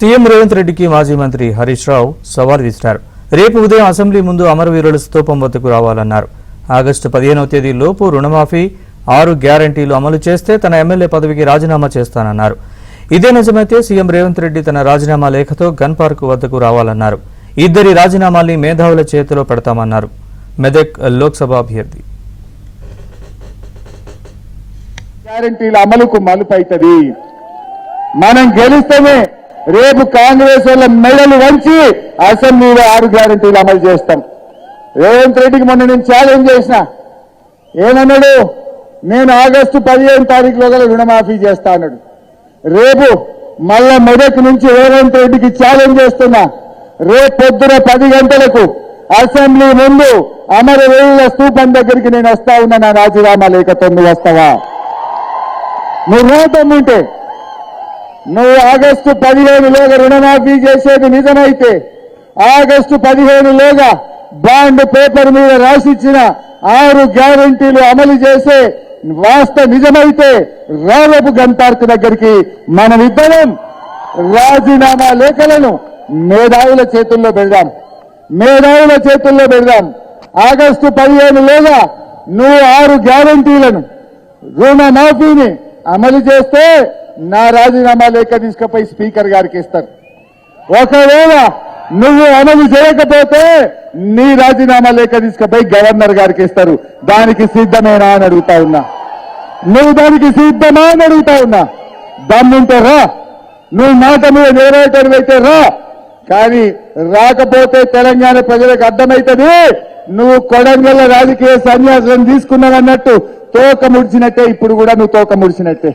CM Revanth రెడ్డికి మాజీ మంత్రి హరీష్ రావు సవాల్ విసిరారు. రేపు ఉదయం అసెంబ్లీ ముందు అమరవీరుల స్తూపం వద్దకు రావాలన్నారు. ఆగస్టు 15వ తేదీ లోపు రుణమాఫీ 6 గ్యారంటీలు అమలు చేస్తే తన ఎమ్మెల్యే పదవికి రాజీనామా చేస్తానన్నారు. ఇదే నిజమైతే సీఎం రేవంత్ రెడ్డి తన రాజీనామా లేఖతో గన్ పార్క్ వద్దకు రావాలన్నారు. ఇద్దరి రాజీనామాల్ని మేధావుల చేతిలో పెడతామన్నారు. మెదక్ లోక్సభ అభ్యర్థి గ్యారంటీల అమలుకు మలుపైతది. మనం గెలిస్తేనే రేపు కాంగ్రెస్ వాళ్ళ మెడలు వంచి అసెంబ్లీలో 6 గ్యారంటీలు అమలు చేస్తాం. రేవంత్ రెడ్డికి మొన్న నేను ఛాలెంజ్ చేసిన, ఏమన్నాడు? నేను ఆగస్టు 15వ తారీఖులో గల రుణమాఫీ చేస్తా అన్నాడు. రేపు మళ్ళా మెదక్ నుంచి రేవంత్ రెడ్డికి ఛాలెంజ్ చేస్తున్నా, రేపు పొద్దున 10 గంటలకు అసెంబ్లీ ముందు అమరవీరుల స్తూపం దగ్గరికి నేను వస్తా ఉన్నా. నా రాజీనామా లేఖతో నువ్వు వస్తావా? నువ్వు రాతమ్ముంటే, నువ్వు ఆగస్టు 15లోగా రుణమాఫీ చేసేది నిజమైతే, ఆగస్టు 15లోగా బాండ్ పేపర్ మీద రాసిచ్చిన 6 గ్యారంటీలు అమలు చేసే నిజమైతే రేపు గన్ పార్క్ దగ్గరికి మనమిద్దరం రాజీనామా లేఖలను మేధావుల చేతుల్లో పెడదాం. ఆగస్టు 15లోగా నువ్వు 6 గ్యారంటీలను రుణమాఫీని అమలు చేస్తే నా రాజీనామా లేఖ తీసుకుపోయి స్పీకర్ గారికి ఇస్తారు. ఒకవేళ నువ్వు అమలు చేయకపోతే నీ రాజీనామా లేఖ తీసుకుపోయి గవర్నర్ గారికి ఇస్తారు. దానికి సిద్ధమేనా అని అడుగుతా ఉన్నా. నువ్వు దానికి సిద్ధమా అని అడుగుతా ఉన్నా. దమ్ముంటే రా, నువ్వు మాట మీద నెరవేర్చైతే రా. కానీ రాకపోతే తెలంగాణ ప్రజలకు అర్థమవుతుంది నువ్వు కొడంగల్ రాజకీయ సన్యాసం తీసుకున్నావన్నట్టు. తోక ముడిచినట్టే ఇప్పుడు కూడా నువ్వు తోక ముడిచినట్టే.